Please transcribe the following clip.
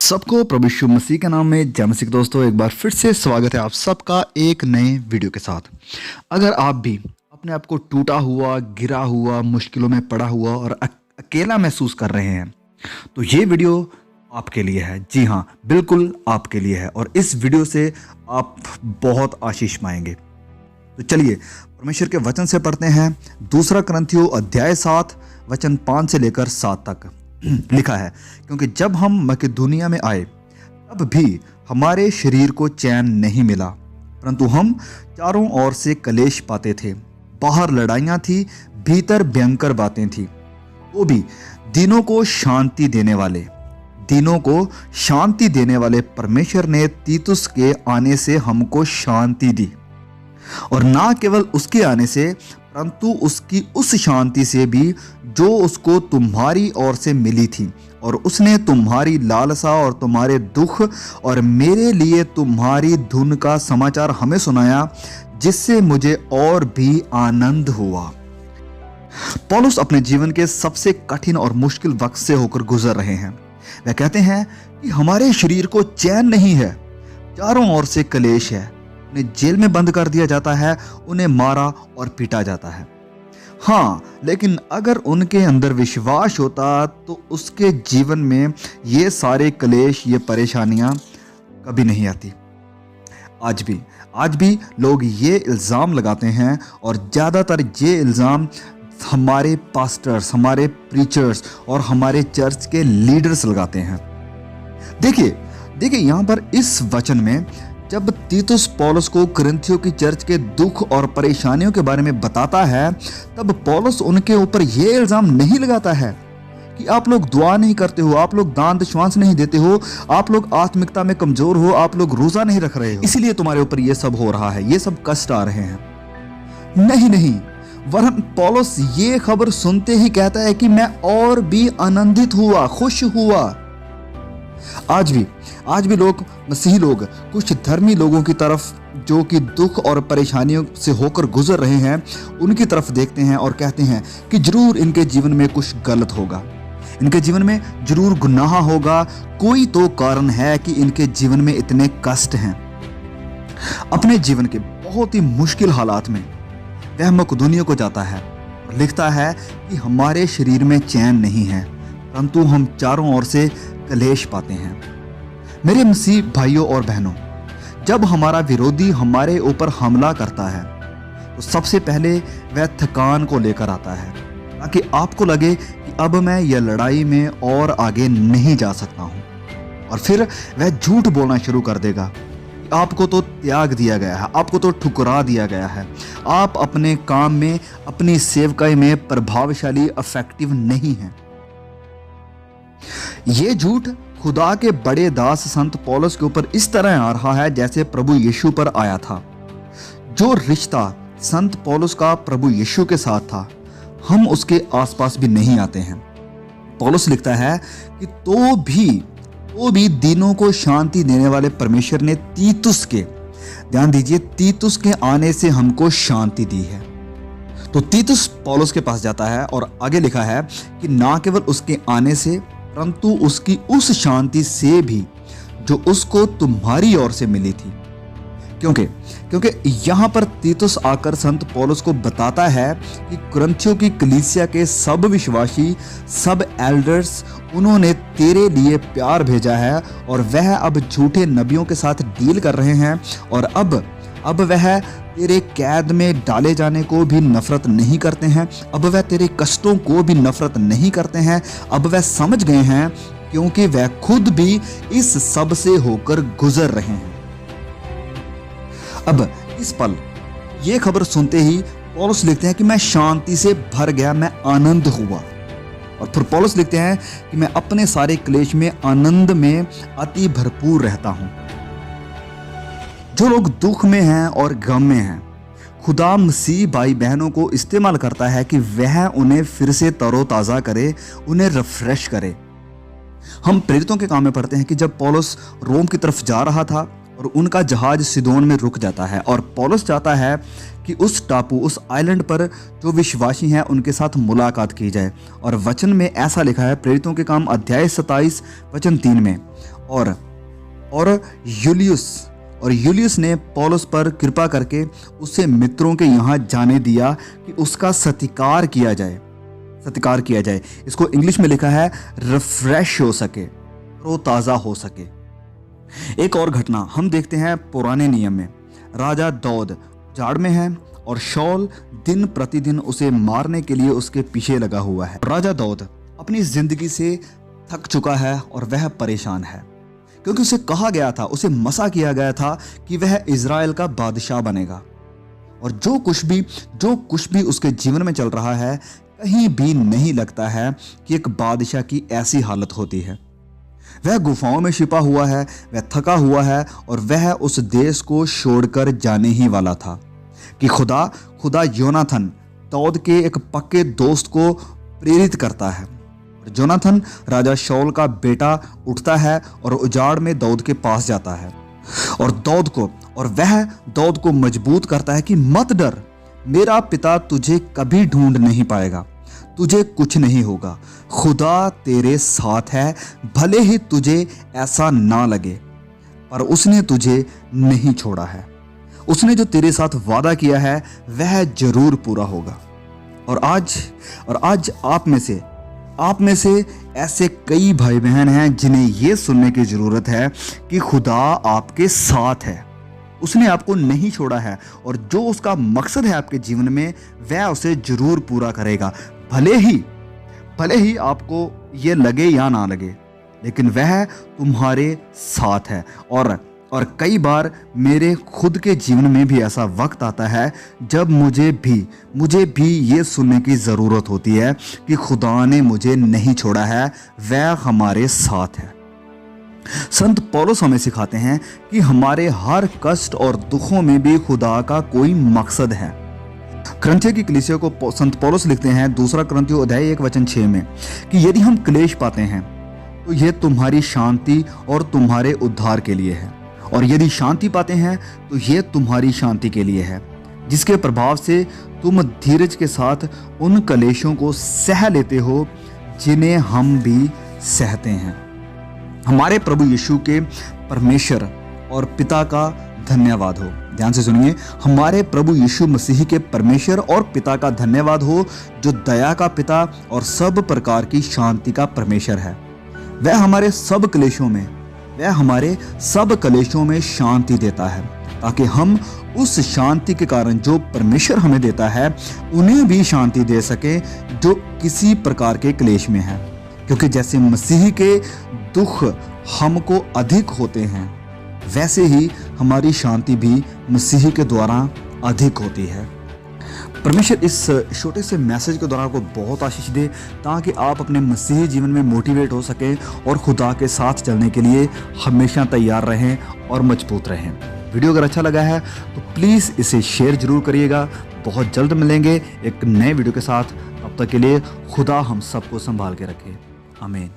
सबको प्रभु यीशु मसीह के नाम में जय मसीह। दोस्तों, एक बार फिर से स्वागत है आप सबका एक नए वीडियो के साथ। अगर आप भी अपने आप को टूटा हुआ, गिरा हुआ, मुश्किलों में पड़ा हुआ और अकेला महसूस कर रहे हैं तो ये वीडियो आपके लिए है। जी हाँ, बिल्कुल आपके लिए है और इस वीडियो से आप बहुत आशीष पाएंगे। तो चलिए परमेश्वर के वचन से पढ़ते हैं। दूसरा कुरिन्थियों अध्याय 7 वचन 5 से लेकर 7 तक लिखा है, क्योंकि जब हम मकिदुनिया में आए तब भी हमारे शरीर को चैन नहीं मिला, परंतु हम चारों ओर से कलेश पाते थे। बाहर लड़ाइयाँ थी, भीतर भयंकर बातें थी। तो भी दिनों को शांति देने वाले परमेश्वर ने तीतुस के आने से हमको शांति दी, और ना केवल उसके आने से परंतु उसकी उस शांति से भी जो उसको तुम्हारी ओर से मिली थी। और उसने तुम्हारी लालसा और तुम्हारे दुख और मेरे लिए तुम्हारी धुन का समाचार हमें सुनाया, जिससे मुझे और भी आनंद हुआ। पौलुस अपने जीवन के सबसे कठिन और मुश्किल वक्त से होकर गुजर रहे हैं। वह कहते हैं कि हमारे शरीर को चैन नहीं है, चारों ओर से कलेश है। उन्हें जेल में बंद कर दिया जाता है, उन्हें मारा और पीटा जाता है। हाँ, लेकिन अगर उनके अंदर विश्वास होता तो उसके जीवन में ये सारे कलेश, ये परेशानियां कभी नहीं आती। आज भी लोग ये इल्ज़ाम लगाते हैं और ज़्यादातर ये इल्ज़ाम हमारे पास्टर्स, हमारे प्रीचर्स और हमारे चर्च के लीडर्स लगाते हैं। देखिए यहाँ पर इस वचन में जब तीतुस पौलुस को कुरिन्थियों की चर्च के दुख और परेशानियों के बारे में बताता है, तब पौलुस उनके ऊपर यह इल्जाम नहीं लगाता है कि आप लोग दुआ नहीं करते हो, आप लोग दान दशवांश नहीं देते हो, आप लोग आत्मिकता में कमजोर हो, आप लोग रोजा नहीं रख रहे हो, इसलिए तुम्हारे ऊपर यह सब हो रहा है, ये सब कष्ट आ रहे हैं। नहीं, वरन पौलुस ये खबर सुनते ही कहता है कि मैं और भी आनंदित हुआ, खुश हुआ। आज भी लोग, मसीही लोग, कुछ धर्मी लोगों की तरफ जो कि दुख और परेशानियों से होकर गुजर रहे हैं, उनकी तरफ देखते हैं और कहते हैं कि जरूर इनके जीवन में कुछ गलत होगा, इनके जीवन में जरूर गुनाह होगा, कोई तो कारण है कि इनके जीवन में इतने कष्ट हैं। अपने जीवन के बहुत ही मुश्किल हालात में वह मकिदुनिया को जाता है और लिखता है कि हमारे शरीर में चैन नहीं है, परंतु हम चारों ओर से कलेश पाते हैं। मेरे मसीह भाइयों और बहनों, जब हमारा विरोधी हमारे ऊपर हमला करता है तो सबसे पहले वह थकान को लेकर आता है, ताकि आपको लगे कि अब मैं यह लड़ाई में और आगे नहीं जा सकता हूं। और फिर वह झूठ बोलना शुरू कर देगा, आपको तो त्याग दिया गया है, आपको तो ठुकरा दिया गया है, आप अपने काम में, अपनी सेवकाई में प्रभावशाली, इफेक्टिव नहीं हैं। ये झूठ खुदा के बड़े दास संत पौलुस के ऊपर इस तरह आ रहा है जैसे प्रभु यीशु पर आया था। जो रिश्ता संत पौलुस का प्रभु यीशु के साथ था, हम उसके आसपास भी नहीं आते हैं। पौलुस लिखता है कि तो भी दिनों को शांति देने वाले परमेश्वर ने तीतुस के आने से हमको शांति दी है। तो तीतुस पौलुस के पास जाता है और आगे लिखा है कि ना केवल उसके आने से परंतु उसकी उस शांति से भी जो उसको तुम्हारी ओर से मिली थी। क्योंकि यहाँ पर तीतुस आकर संत पौलुस को बताता है कि कुरिन्थियों की कलीसिया के सब विश्वासी, सब एल्डर्स, उन्होंने तेरे लिए प्यार भेजा है और वह अब झूठे नबियों के साथ डील कर रहे हैं, और अब वह तेरे कैद में डाले जाने को भी नफरत नहीं करते हैं, अब वह तेरे कष्टों को भी नफरत नहीं करते हैं। अब वह समझ गए हैं, क्योंकि वह खुद भी इस सब से होकर गुजर रहे हैं। अब इस पल ये खबर सुनते ही पौलुस लिखते हैं कि मैं शांति से भर गया, मैं आनंद हुआ। और फिर पौलुस लिखते हैं कि मैं अपने सारे क्लेश में आनंद में अति भरपूर रहता हूं। जो लोग दुख में हैं और गम में हैं, खुदा मसीह भाई बहनों को इस्तेमाल करता है कि वह उन्हें फिर से तरोताज़ा करे, उन्हें रिफ्रेश करे। हम प्रेरितों के काम में पढ़ते हैं कि जब पौलुस रोम की तरफ जा रहा था और उनका जहाज सिदोन में रुक जाता है, और पौलुस चाहता है कि उस टापू, उस आइलैंड पर जो विश्वासी हैं उनके साथ मुलाकात की जाए। और वचन में ऐसा लिखा है, प्रेरितों के काम अध्याय 27 वचन 3 में, और यूलियस ने पौलुस पर कृपा करके उसे मित्रों के यहाँ जाने दिया कि उसका सत्कार किया जाए। इसको इंग्लिश में लिखा है रिफ्रेश हो सके, ताज़ा हो सके। एक और घटना हम देखते हैं पुराने नियम में। राजा दाऊद जाड़ में है और शाऊल दिन प्रतिदिन उसे मारने के लिए उसके पीछे लगा हुआ है। राजा दाऊद अपनी जिंदगी से थक चुका है और वह परेशान है, क्योंकि उसे कहा गया था, उसे मसा किया गया था कि वह इज़राइल का बादशाह बनेगा। और जो कुछ भी उसके जीवन में चल रहा है, कहीं भी नहीं लगता है कि एक बादशाह की ऐसी हालत होती है। वह गुफाओं में छिपा हुआ है, वह थका हुआ है और वह उस देश को छोड़कर जाने ही वाला था कि खुदा योनाथन दाऊद के एक पक्के दोस्त को प्रेरित करता है। जोनाथन राजा शाऊल का बेटा उठता है और उजाड़ में दाऊद के पास जाता है और वह दाऊद को मजबूत करता है कि मत डर, मेरा पिता तुझे कभी ढूंढ नहीं पाएगा, तुझे कुछ नहीं होगा, खुदा तेरे साथ है, भले ही तुझे ऐसा ना लगे, पर उसने तुझे नहीं छोड़ा है। उसने जो तेरे साथ वादा किया है वह जरूर पूरा होगा। और आज आप में से ऐसे कई भाई बहन हैं जिन्हें यह सुनने की जरूरत है कि खुदा आपके साथ है, उसने आपको नहीं छोड़ा है और जो उसका मकसद है आपके जीवन में वह उसे जरूर पूरा करेगा। भले ही आपको ये लगे या ना लगे, लेकिन वह तुम्हारे साथ है। और कई बार मेरे खुद के जीवन में भी ऐसा वक्त आता है जब मुझे भी ये सुनने की ज़रूरत होती है कि खुदा ने मुझे नहीं छोड़ा है, वह हमारे साथ है। संत पौलुस हमें सिखाते हैं कि हमारे हर कष्ट और दुखों में भी खुदा का कोई मकसद है। करंथियों की कलीसिया को संत पौलुस लिखते हैं 2 करंथियों अध्याय 1:6 में कि यदि हम क्लेश पाते हैं तो यह तुम्हारी शांति और तुम्हारे उद्धार के लिए है, और यदि शांति पाते हैं तो यह तुम्हारी शांति के लिए है, जिसके प्रभाव से तुम धीरज के साथ उन क्लेशों को सह लेते हो जिन्हें हम भी सहते हैं। हमारे प्रभु यीशु के परमेश्वर और पिता का धन्यवाद हो। ध्यान से सुनिए, हमारे प्रभु यीशु मसीह के परमेश्वर और पिता का धन्यवाद हो, जो दया का पिता और सब प्रकार की शांति का परमेश्वर है। वह हमारे सब क्लेशों में शांति देता है, ताकि हम उस शांति के कारण जो परमेश्वर हमें देता है उन्हें भी शांति दे सके जो किसी प्रकार के क्लेश में है। क्योंकि जैसे मसीह के दुख हमको अधिक होते हैं, वैसे ही हमारी शांति भी मसीह के द्वारा अधिक होती है। परमेश्वर इस छोटे से मैसेज के द्वारा आपको बहुत आशीष दे, ताकि आप अपने मसीही जीवन में मोटिवेट हो सके और खुदा के साथ चलने के लिए हमेशा तैयार रहें और मजबूत रहें। वीडियो अगर अच्छा लगा है तो प्लीज़ इसे शेयर जरूर करिएगा। बहुत जल्द मिलेंगे एक नए वीडियो के साथ। तब तक के लिए खुदा हम सबको संभाल के रखे। आमीन।